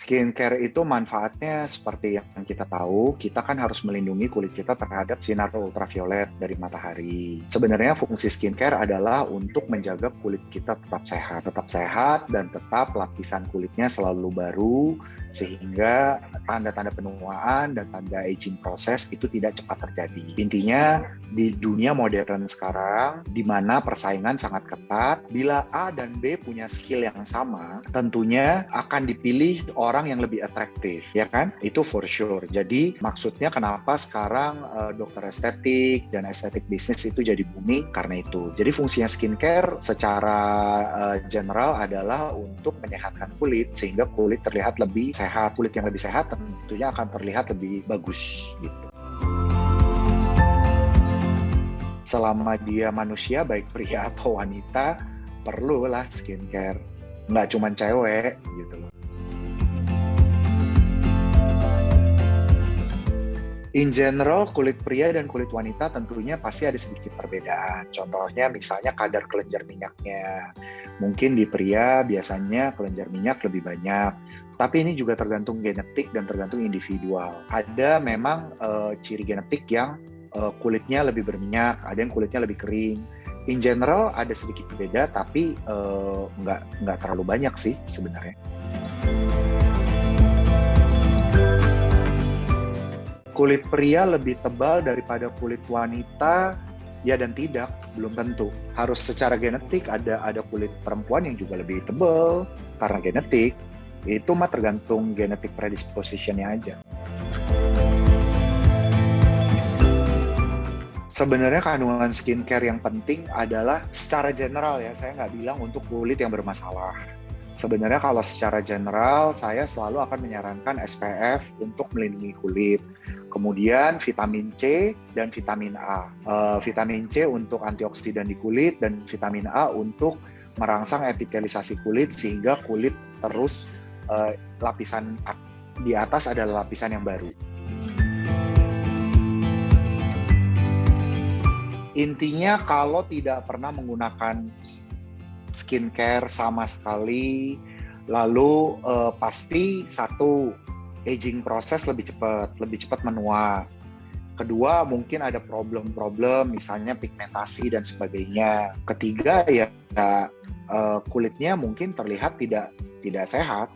Skincare itu manfaatnya seperti yang kita tahu, kita kan harus melindungi kulit kita terhadap sinar ultraviolet dari matahari. Sebenarnya fungsi skincare adalah untuk menjaga kulit kita tetap sehat dan tetap lapisan kulitnya selalu baru, sehingga tanda-tanda penuaan dan tanda aging proses itu tidak cepat terjadi. Intinya, di dunia modern sekarang, di mana persaingan sangat ketat, bila A dan B punya skill yang sama, tentunya akan dipilih orang yang lebih atraktif, ya kan? Itu for sure. Jadi maksudnya kenapa sekarang dokter estetik dan estetik bisnis itu jadi booming karena itu. Jadi fungsinya skincare secara general adalah untuk menyehatkan kulit sehingga kulit terlihat lebih sehat. Kulit yang lebih sehat tentunya akan terlihat lebih bagus gitu. Selama dia manusia, baik pria atau wanita, perlulah skincare. Nggak cuma cewek gitu loh. In general, kulit pria dan kulit wanita tentunya pasti ada sedikit perbedaan. Contohnya misalnya kadar kelenjar minyaknya. Mungkin di pria biasanya kelenjar minyak lebih banyak. Tapi ini juga tergantung genetik dan tergantung individual. Ada memang ciri genetik yang kulitnya lebih berminyak, ada yang kulitnya lebih kering. In general ada sedikit berbeda, tapi nggak terlalu banyak sih sebenarnya. Kulit pria lebih tebal daripada kulit wanita, ya dan tidak, belum tentu. Harus secara genetik ada kulit perempuan yang juga lebih tebal karena genetik. Itu mah tergantung genetic predisposition-nya aja. Sebenarnya kandungan skincare yang penting adalah secara general ya, saya nggak bilang untuk kulit yang bermasalah. Sebenarnya kalau secara general, saya selalu akan menyarankan SPF untuk melindungi kulit. Kemudian vitamin C dan vitamin A. Vitamin C untuk antioksidan di kulit dan vitamin A untuk merangsang epitelisasi kulit sehingga kulit terus lapisan di atas adalah lapisan yang baru. Intinya kalau tidak pernah menggunakan skincare sama sekali, lalu pasti satu, aging proses lebih cepat menua. Kedua, mungkin ada problem-problem misalnya pigmentasi dan sebagainya. Ketiga, ya kulitnya mungkin terlihat tidak sehat.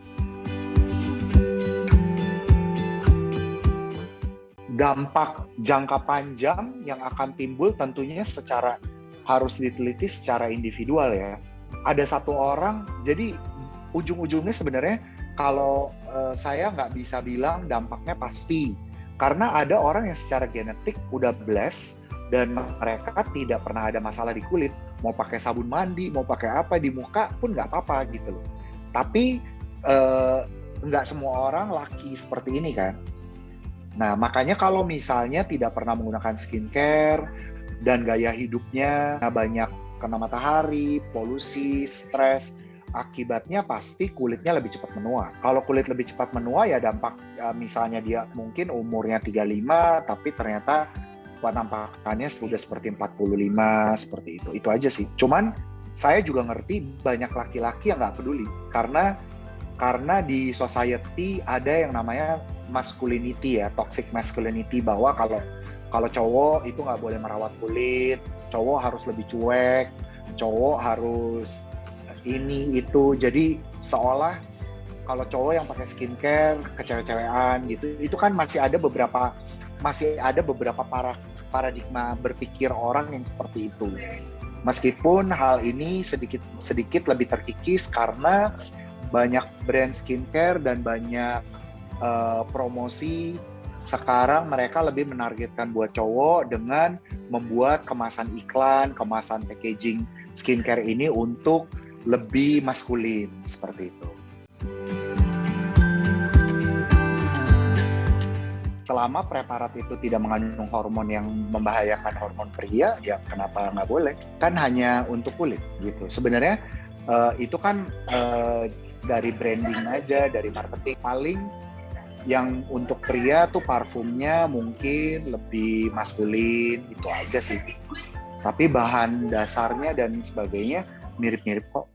Dampak jangka panjang yang akan timbul tentunya harus diteliti secara individual ya. Ada satu orang, jadi ujung-ujungnya sebenarnya kalau saya nggak bisa bilang dampaknya pasti. Karena ada orang yang secara genetik udah blessed dan mereka tidak pernah ada masalah di kulit. Mau pakai sabun mandi, mau pakai apa di muka pun nggak apa-apa gitu loh. Tapi nggak semua orang laki seperti ini kan. Nah, makanya kalau misalnya tidak pernah menggunakan skincare dan gaya hidupnya banyak kena matahari, polusi, stres, akibatnya pasti kulitnya lebih cepat menua. Kalau kulit lebih cepat menua ya dampak misalnya dia mungkin umurnya 35 tapi ternyata penampakannya sudah seperti 45 seperti itu. Itu aja sih. Cuman saya juga ngerti banyak laki-laki yang nggak peduli karena di society ada yang namanya masculinity ya, toxic masculinity, bahwa kalau cowok itu nggak boleh merawat kulit, cowok harus lebih cuek, cowok harus ini itu. Jadi seolah kalau cowok yang pakai skincare kecewek-cewekan gitu, itu kan masih ada beberapa paradigma berpikir orang yang seperti itu. Meskipun hal ini sedikit lebih terkikis karena banyak brand skincare dan banyak promosi sekarang mereka lebih menargetkan buat cowok dengan membuat kemasan iklan, kemasan packaging skincare ini untuk lebih maskulin seperti itu. Selama preparat itu tidak mengandung hormon yang membahayakan hormon pria, ya kenapa nggak boleh? Kan hanya untuk kulit gitu. Sebenarnya itu kan dari branding aja, dari marketing. Paling yang untuk pria tuh parfumnya mungkin lebih maskulin, itu aja sih. Tapi bahan dasarnya dan sebagainya mirip-mirip kok.